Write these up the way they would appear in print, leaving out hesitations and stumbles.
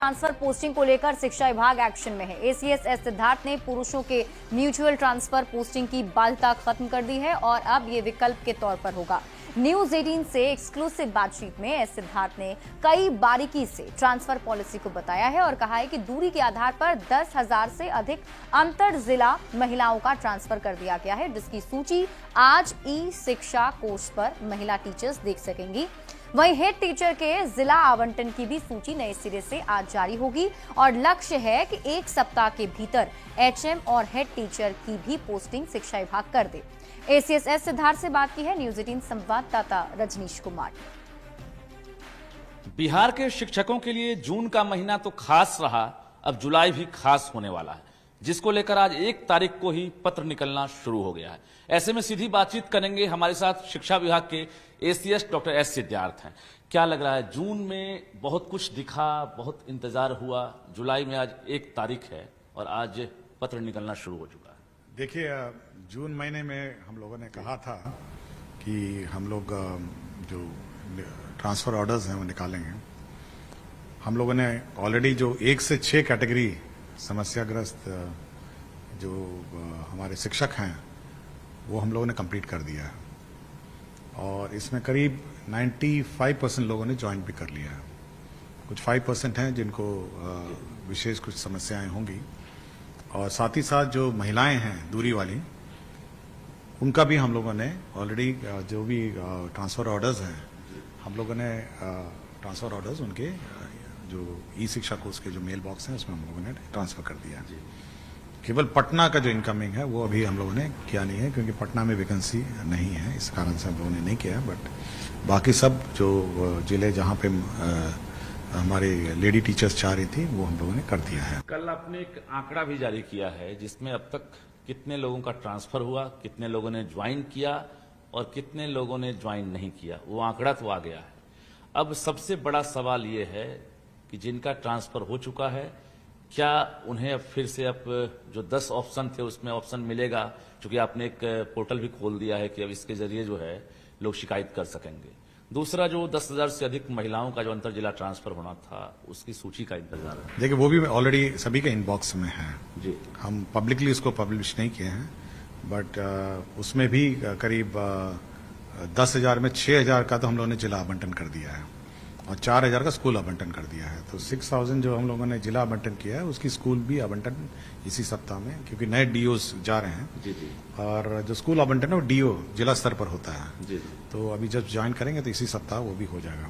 Transfer posting को लेकर शिक्षा विभाग एक्शन में है। एसीएस एस सिद्धार्थ ने पुरुषों के म्यूचुअल ट्रांसफर पोस्टिंग की बाध्यता खत्म कर दी है और अब ये विकल्प के तौर पर होगा। न्यूज 18 से एक्सक्लूसिव बातचीत में एस सिद्धार्थ ने कई बारीकी से ट्रांसफर पॉलिसी को बताया है और कहा है कि दूरी के आधार पर 10,000 से अधिक अंतर जिला महिलाओं का ट्रांसफर कर दिया गया है, जिसकी सूची आज ई शिक्षा कोर्स पर महिला टीचर्स देख सकेंगी। वहीं हेड टीचर के जिला आवंटन की भी सूची नए सिरे से आज जारी होगी और लक्ष्य है कि एक सप्ताह के भीतर एचएम और हेड टीचर की भी पोस्टिंग शिक्षा विभाग कर दे। एसीएस एस सिद्धार्थ से बात की है न्यूज 18 संवाददाता रजनीश कुमार। बिहार के शिक्षकों के लिए जून का महीना तो खास रहा, अब जुलाई भी खास होने वाला है, जिसको लेकर आज 1 तारीख को ही पत्र निकलना शुरू हो गया है। ऐसे में सीधी बातचीत करेंगे, हमारे साथ शिक्षा विभाग के एसीएस डॉक्टर एस सिद्धार्थ हैं। क्या लग रहा है, जून में बहुत कुछ दिखा, बहुत इंतजार हुआ, जुलाई में आज 1 तारीख है और आज पत्र निकलना शुरू हो चुका है। देखिए, जून महीने में हम लोगों ने कहा था कि हम लोग जो ट्रांसफर ऑर्डर्स हैं वो निकालेंगे। हम लोगों ने ऑलरेडी जो 1 से 6 कैटेगरी समस्याग्रस्त जो हमारे शिक्षक हैं वो हम लोगों ने कंप्लीट कर दिया है और इसमें करीब 95% लोगों ने ज्वाइन भी कर लिया है। कुछ 5% हैं जिनको विशेष कुछ समस्याएं होंगी और साथ ही साथ जो महिलाएं हैं दूरी वाली, उनका भी हम लोगों ने ऑलरेडी जो भी ट्रांसफर ऑर्डर्स हैं, हम लोगों ने ट्रांसफर ऑर्डर्स उनके जो ई शिक्षा कोर्स के जो मेल बॉक्स हैं उसमें हम लोगों ने ट्रांसफर कर दिया। केवल पटना का जो इनकमिंग है वो अभी हम लोगों ने किया नहीं है क्योंकि पटना में वैकेंसी नहीं है, इस कारण से हम लोगों ने नहीं किया। बट बाकी सब जो जिले जहाँ पे हमारे लेडी टीचर्स चाह रही थी वो हम लोगों ने कर दिया है। कल आपने एक आंकड़ा भी जारी किया है जिसमें अब तक कितने लोगों का ट्रांसफर हुआ, कितने लोगों ने ज्वाइन किया और कितने लोगों ने ज्वाइन नहीं किया, वो आंकड़ा तो आ गया है। अब सबसे बड़ा सवाल ये है कि जिनका ट्रांसफर हो चुका है, क्या उन्हें अब फिर से अब जो 10 ऑप्शन थे उसमें ऑप्शन मिलेगा? क्योंकि आपने एक पोर्टल भी खोल दिया है कि अब इसके जरिए जो है लोग शिकायत कर सकेंगे। दूसरा, जो 10,000 से अधिक महिलाओं का जो अंतर जिला ट्रांसफर होना था उसकी सूची का इंतजार है। देखिए, वो भी ऑलरेडी सभी के इनबॉक्स में है जी। हम पब्लिकली उसको पब्लिश नहीं किए हैं, बट उसमें भी करीब 10,000 में 6,000 का तो हम लोगों ने जिला आवंटन कर दिया है और 4,000 का स्कूल आवंटन कर दिया है। तो 6,000 जो हम लोगों ने जिला आवंटन किया है उसकी स्कूल भी आवंटन इसी सप्ताह में, क्योंकि नए डीओस जा रहे हैं। जी जी। और जो स्कूल आवंटन है वो डीओ जिला स्तर पर होता है। जी। तो अभी जब ज्वाइन करेंगे तो इसी सप्ताह वो भी हो जाएगा।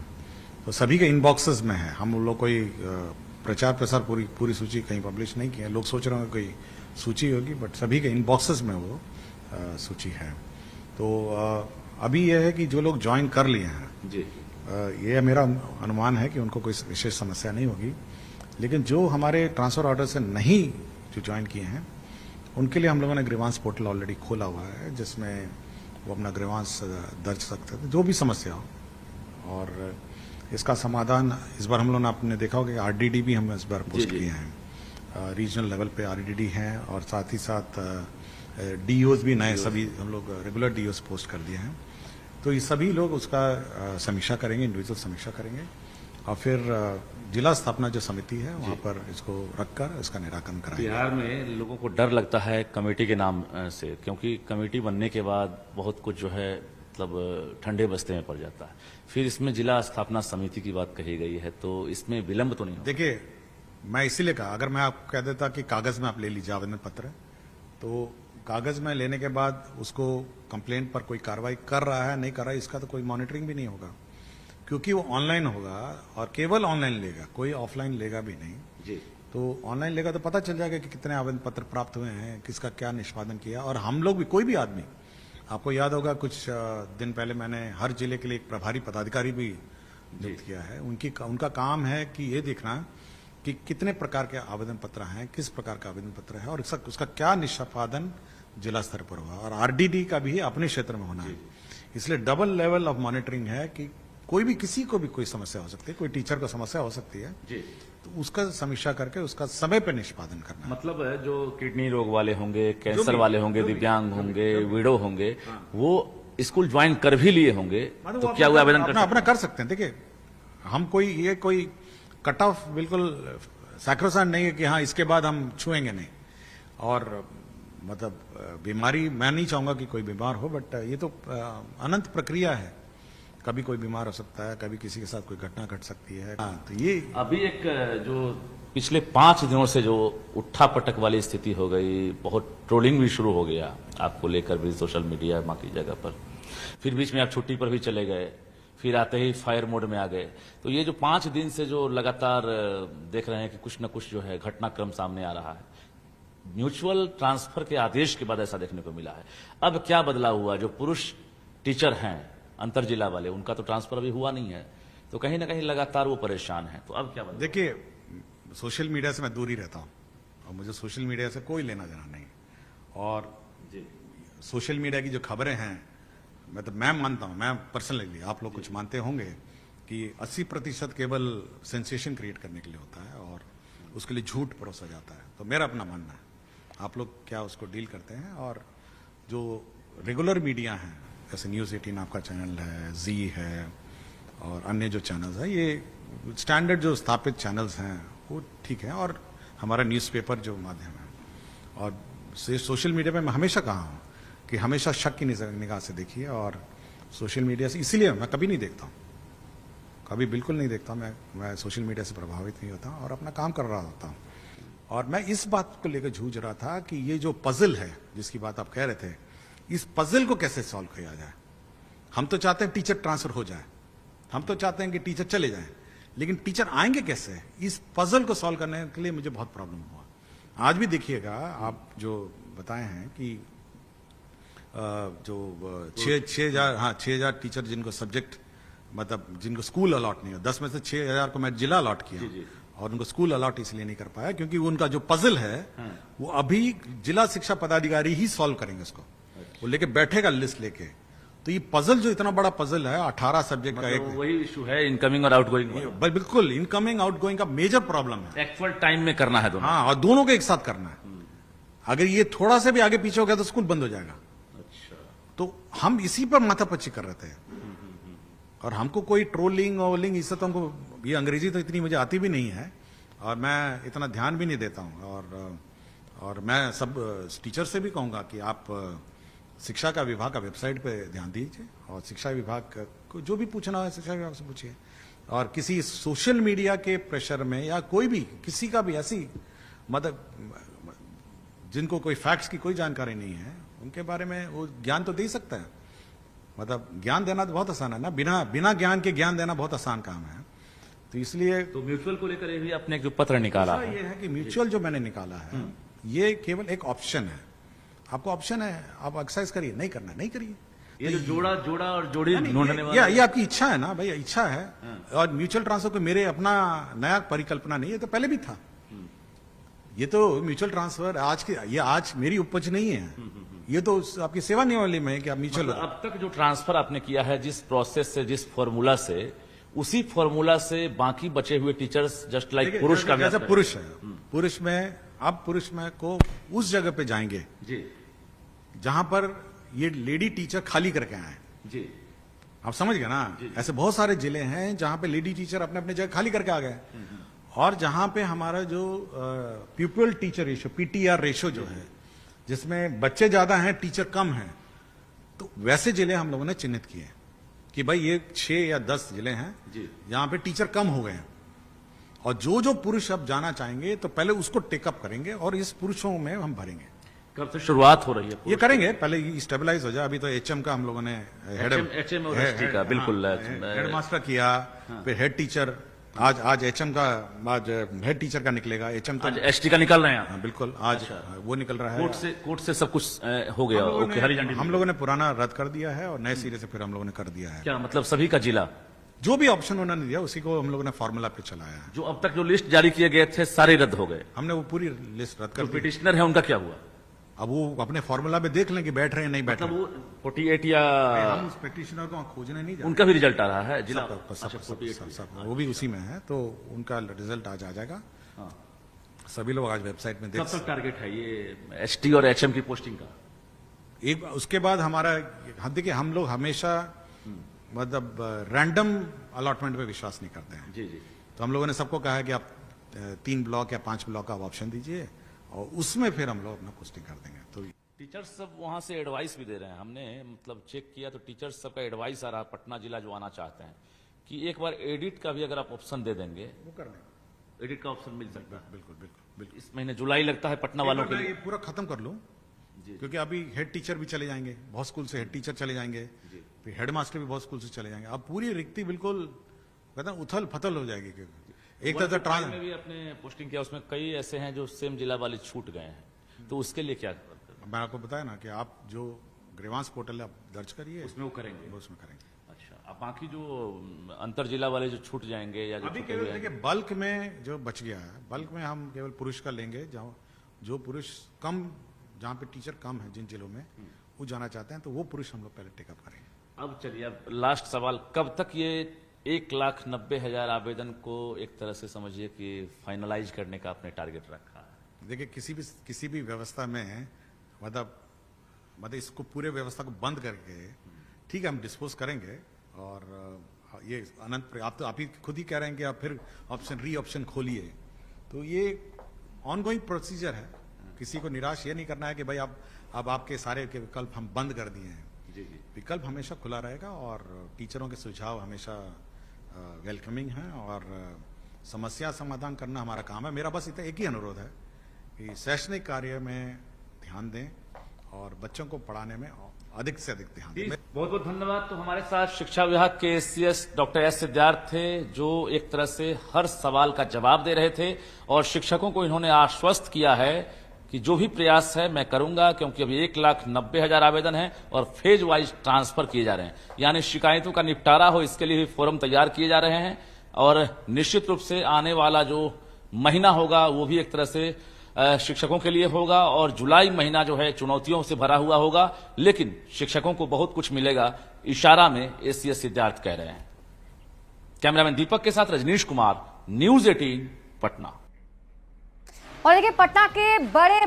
तो सभी के इनबॉक्सेस में है। हम लोग कोई प्रचार प्रसार पूरी सूची कहीं पब्लिश नहीं किया। लोग सोच रहे होंगे कोई सूची होगी, बट सभी के इनबॉक्सेस में वो सूची है। तो अभी यह है कि जो लोग ज्वाइन कर लिए हैं जी, ये मेरा अनुमान है कि उनको कोई विशेष समस्या नहीं होगी। लेकिन जो हमारे ट्रांसफर ऑर्डर से नहीं जो ज्वाइन किए हैं उनके लिए हम लोगों ने ग्रीवांस पोर्टल ऑलरेडी खोला हुआ है, जिसमें वो अपना ग्रीवांस दर्ज सकते थे, जो भी समस्या हो। और इसका समाधान इस बार हम लोगों ने आपने देखा होगा कि आरडीडी भी हम इस बार पोस्ट किए हैं। रीजनल लेवल पे आरडीडी हैं और साथ ही साथ डीओज भी नए सभी हम लोग रेगुलर डीओज पोस्ट कर दिए हैं। तो ये सभी लोग उसका समीक्षा करेंगे, इंडिविजुअल समीक्षा करेंगे और फिर जिला स्थापना जो समिति है वहाँ पर इसको रखकर इसका निराकरण कराएंगे। बिहार में लोगों को डर लगता है कमेटी के नाम से, क्योंकि कमेटी बनने के बाद बहुत कुछ जो है मतलब ठंडे बस्ते में पड़ जाता है। फिर इसमें जिला स्थापना समिति की बात कही गई है, तो इसमें विलंब तो नहीं होगा? देखिए, मैं इसीलिए कहा, अगर मैं आपको कह देता कि कागज में आप ले लीजिए आवेदन पत्र, तो कागज में लेने के बाद उसको कंप्लेंट पर कोई कार्रवाई कर रहा है नहीं कर रहा है इसका तो कोई मॉनिटरिंग भी नहीं होगा, क्योंकि वो ऑनलाइन होगा और केवल ऑनलाइन लेगा, कोई ऑफलाइन लेगा भी नहीं जी। तो ऑनलाइन लेगा तो पता चल जाएगा कि कितने आवेदन पत्र प्राप्त हुए हैं, किसका क्या निष्पादन किया। और हम लोग भी, कोई भी आदमी, आपको याद होगा कुछ दिन पहले मैंने हर जिले के लिए एक प्रभारी पदाधिकारी भी नियुक्त किया है। उनका काम है कि ये देखना कि कितने प्रकार के आवेदन पत्र हैं, किस प्रकार का आवेदन पत्र है और उसका क्या निष्पादन जिला स्तर पर हुआ। और आरडीडी का भी अपने क्षेत्र में होना है, इसलिए डबल लेवल ऑफ मॉनिटरिंग है कि कोई भी, किसी को भी कोई समस्या हो सकती है, कोई टीचर को समस्या हो सकती है जी, तो उसका समीक्षा करके उसका समय पर निष्पादन करना। मतलब जो किडनी रोग वाले होंगे, कैंसर वाले होंगे, दिव्यांग होंगे, विडो होंगे, वो स्कूल ज्वाइन कर भी लिए होंगे तो क्या वो आवेदन अपना कर सकते हैं। देखिए, हम कोई कट ऑफ बिल्कुल सैक्रोसांट नहीं है कि हाँ इसके बाद हम छुएंगे नहीं। और मतलब बीमारी, मैं नहीं चाहूंगा कि कोई बीमार हो, बट ये तो अनंत प्रक्रिया है, कभी कोई बीमार हो सकता है, कभी किसी के साथ कोई घटना घट सकती है। तो ये अभी एक जो पिछले 5 दिनों से जो उठा पटक वाली स्थिति हो गई, बहुत ट्रोलिंग भी शुरू हो गया आपको लेकर भी सोशल मीडिया माँ की जगह पर, फिर बीच में आप छुट्टी पर भी चले गए, फिर आते ही फायर मोड में आ गए। तो ये जो 5 दिन से जो लगातार देख रहे हैं कि कुछ न कुछ जो है घटनाक्रम सामने आ रहा है, म्यूचुअल ट्रांसफर के आदेश के बाद ऐसा देखने को मिला है। अब क्या बदलाव हुआ? जो पुरुष टीचर हैं अंतर जिला वाले, उनका तो ट्रांसफर अभी हुआ नहीं है, तो कहीं ना कहीं लगातार वो परेशान है। तो अब क्या बदलाव? देखिए, सोशल मीडिया से मैं दूर ही रहता हूं और मुझे सोशल मीडिया से कोई लेना देना नहीं। और सोशल मीडिया की जो खबरें हैं, मतलब मैं मानता हूं, मैं पर्सनली, आप लोग कुछ मानते होंगे कि 80% केवल सेंसेशन क्रिएट करने के लिए होता है और उसके लिए झूठ परोसा जाता है। तो मेरा अपना मानना है, आप लोग क्या उसको डील करते हैं। और जो रेगुलर मीडिया है, जैसे न्यूज़ 18 आपका चैनल है, जी है और अन्य जो चैनल्स हैं, ये स्टैंडर्ड जो स्थापित चैनल्स हैं वो ठीक है। और हमारा न्यूज़पेपर जो माध्यम है, और सोशल मीडिया पे मैं हमेशा कहा हूँ कि हमेशा शक की निगाह से देखिए। और सोशल मीडिया से इसीलिए मैं कभी नहीं देखता हूँ, कभी बिल्कुल नहीं देखता। मैं सोशल मीडिया से प्रभावित नहीं होता और अपना काम कर रहा होता हूँ। और मैं इस बात को लेकर जूझ रहा था कि ये जो पजल है जिसकी बात आप कह रहे थे, इस पजल को कैसे सॉल्व किया जाए। हम तो चाहते हैं टीचर ट्रांसफर हो जाए, हम तो चाहते हैं कि टीचर चले जाएं, लेकिन टीचर आएंगे कैसे? इस पजल को सॉल्व करने के लिए मुझे बहुत प्रॉब्लम हुआ। आज भी देखिएगा, आप जो बताए हैं कि जो 6,000 टीचर जिनको सब्जेक्ट, मतलब जिनको स्कूल अलॉट नहीं हो, 10 में से 6,000 को मैं जिला अलॉट किया और उनको स्कूल अलॉट इसलिए नहीं कर पाया क्योंकि उनका जो पजल है वो अभी जिला शिक्षा पदाधिकारी ही सॉल्व करेंगे उसको। वो लेके बैठेगा लिस्ट लेके। तो ये पजल जो इतना बड़ा पजल है, 18 सब्जेक्ट का, एक वही इशू है इनकमिंग और आउटगोइंग। बिल्कुल इनकमिंग आउटगोइंग का मेजर प्रॉब्लम है। एक्चुअल टाइम में करना है दोनों। हाँ, और दोनों को एक साथ करना है। अगर ये थोड़ा सा भी आगे पीछे हो गया तो स्कूल बंद हो जाएगा। अच्छा, तो हम इसी पर माथापच्ची कर रहे थे। और हमको कोई ट्रोलिंग वोलिंग, इससे तो हमको, ये अंग्रेजी तो इतनी मुझे आती भी नहीं है और मैं इतना ध्यान भी नहीं देता हूँ। और मैं सब टीचर से भी कहूंगा कि आप शिक्षा का विभाग का वेबसाइट पे ध्यान दीजिए और शिक्षा विभाग को जो भी पूछना है शिक्षा विभाग से पूछिए। और किसी सोशल मीडिया के प्रेशर में या कोई भी किसी का भी ऐसी, मतलब जिनको कोई फैक्ट्स की कोई जानकारी नहीं है, उनके बारे में वो ज्ञान तो दे ही सकता है। मतलब ज्ञान देना तो बहुत आसान है ना, बिना ज्ञान के ज्ञान देना बहुत आसान काम है। तो इसलिए तो म्यूचुअल को लेकर ये भी आपने एक जो पत्र निकाला है, ये है कि म्यूचुअल जो मैंने निकाला है ये केवल एक ऑप्शन है। आपको ऑप्शन है, आप एक्सरसाइज करिए, नहीं करना नहीं करिए। ये जो जोड़ा और जोड़ी ढूंढने वाला, ये आपकी इच्छा है ना भाई, इच्छा है। और म्यूचुअल ट्रांसफर को मेरे अपना नया परिकल्पना नहीं है, तो पहले भी था। ये तो म्यूचुअल ट्रांसफर आज मेरी उपज नहीं है, ये तो आपकी सेवा नियमावली में है कि आप म्यूचुअल। मतलब अब तक जो ट्रांसफर आपने किया है जिस प्रोसेस से, जिस फॉर्मूला से, उसी फॉर्मूला से बाकी बचे हुए टीचर्स जस्ट लाइक पुरुष का, जैसा पुरुष है, पुरुष में अब पुरुष में को उस जगह पे जाएंगे जी जहां पर ये लेडी टीचर खाली करके आए जी। आप समझ गए ना? ऐसे बहुत सारे जिले हैं जहां पे लेडी टीचर अपने अपने जगह खाली करके आ गए, और जहां पे हमारा जो pupil teacher ratio, PTR ratio जो है, जिसमें बच्चे ज्यादा हैं टीचर कम हैं, तो वैसे जिले हम लोगों ने चिन्हित किए कि भाई ये 6 या 10 जिले हैं जहां पे टीचर कम हो गए हैं। और जो पुरुष अब जाना चाहेंगे तो पहले उसको टेकअप करेंगे और इस पुरुषों में हम भरेंगे। कब से शुरुआत हो रही है? ये करेंगे, पहले स्टेबलाइज हो जाए। अभी तो एचएम का हम लोगों ने एचएम और एसटी का बिल्कुल हेड मास्टर किया, फिर हेड टीचर, आज एचएम का, आज हेड टीचर का निकलेगा, एचएम तो एसटी का निकल रहे हैं। बिल्कुल, आज वो निकल रहा है। कोर्ट से सब कुछ हो गया, ओके, हरी झंडी। हम लोगों ने पुराना रद्द कर दिया है और नए सिरे से फिर हम लोगों ने कर दिया है। क्या मतलब सभी का जिला, जो भी ऑप्शन उन्होंने दिया उसी को हम लोगों ने फॉर्मूला पे चलाया है। जो अब तक जो लिस्ट जारी किए गए थे सारे रद्द हो गए, हमने वो पूरी लिस्ट रद्द कर दी। पिटिशनर है उनका क्या हुआ? अब वो अपने फॉर्मूला पे देख लें कि बैठ रहे हैं नहीं बैठ रहे। वो 48 या हम उस पिटिशनर को खोजने नहीं जा रहे। उनका भी रिजल्ट आ रहा है जिला, सब वो भी उसी में है, तो उनका रिजल्ट आज आ जाएगा। सभी लोग आज वेबसाइट में देख। कब तक टारगेट है ये एसटी और एचएम की पोस्टिंग का? एक उसके बाद हमारा, देखिए हम लोग हमेशा मतलब रैंडम अलॉटमेंट पे विश्वास नहीं करते हैं। जी जी। तो हम लोगों ने सबको कहा है कि आप 3 ब्लॉक या 5 ब्लॉक का ऑप्शन दीजिए और उसमें फिर हम लोग अपना पोस्टिंग कर देंगे। तो टीचर्स सब वहां से एडवाइस भी दे रहे हैं। हमने मतलब चेक किया तो टीचर्स सबका एडवाइस आ रहा है, पटना जिला जो आना चाहते हैं, कि एक बार एडिट का भी अगर आप ऑप्शन दे देंगे, वो कर देंगे, एडिट का ऑप्शन मिल सकता है। बिल्कुल बिल्कुल बिल्कुल। इस महीने जुलाई लगता है पटना वालों के मैं लिए। ये पूरा खत्म कर लूं, क्योंकि अभी हेड टीचर भी चले जाएंगे, बहुत स्कूल से हेड टीचर चले जाएंगे, फिर हेड मास्टर भी बहुत स्कूल से चले जाएंगे। अब पूरी रिक्ति बिल्कुल कहते हैं उथल फथल हो जाएगी। एक तरह से में भी अपने पोस्टिंग किया, उसमें कई ऐसे हैं जो सेम जिला वाले छूट गए हैं, तो उसके लिए क्या मैं आपको बताया ना कि आप जो ग्रीवांस पोर्टल आप दर्ज करिए, उसमें वो करेंगे, उसमें करेंगे। अच्छा, अब बाकी जो अंतर जिला वाले जो छूट जाएंगे या जो अभी छूटे केवल हुए हैं, देखिए बल्क में जो बच गया है, बल्क में हम केवल पुरुष का लेंगे, जहाँ जो पुरुष कम, जहाँ पे टीचर कम है जिन जिलों में वो जाना चाहते हैं, तो वो पुरुष हम लोग पहले टेकअप करेंगे। अब चलिए, अब लास्ट सवाल, कब तक ये 1,90,000 आवेदन को एक तरह से समझिए कि फाइनलाइज करने का आपने टारगेट रखा है? देखिए किसी भी व्यवस्था में मतलब इसको पूरे व्यवस्था को बंद करके ठीक है हम डिस्पोज करेंगे, और ये अनंत आप ही खुद ही कह रहे हैं कि आप फिर ऑप्शन खोलिए, तो ये ऑनगोइंग प्रोसीजर है। किसी को निराश ये नहीं करना है कि भाई अब आपके सारे के विकल्प हम बंद कर दिए हैं। जी जी, विकल्प हमेशा खुला रहेगा, और टीचरों के सुझाव हमेशा वेलकमिंग हैं, और समस्या समाधान करना हमारा काम है। मेरा बस इतना एक ही अनुरोध है कि शैक्षणिक कार्य में ध्यान दें और बच्चों को पढ़ाने में अधिक से अधिक ध्यान दें। बहुत बहुत धन्यवाद। तो हमारे साथ शिक्षा विभाग के एसीएस डॉक्टर एस सिद्धार्थ थे, जो एक तरह से हर सवाल का जवाब दे रहे थे, और शिक्षकों को इन्होंने आश्वस्त किया है कि जो भी प्रयास है मैं करूंगा, क्योंकि अभी 1,90,000 आवेदन है और फेज वाइज ट्रांसफर किए जा रहे हैं, यानी शिकायतों का निपटारा हो, इसके लिए भी फोरम तैयार किए जा रहे हैं। और निश्चित रूप से आने वाला जो महीना होगा वो भी एक तरह से शिक्षकों के लिए होगा, और जुलाई महीना जो है चुनौतियों से भरा हुआ होगा, लेकिन शिक्षकों को बहुत कुछ मिलेगा, इशारा में एसीएस सिद्धार्थ कह रहे हैं। कैमरामैन दीपक के साथ रजनीश कुमार, न्यूज़ 18 पटना। और देखिए, पटना के बड़े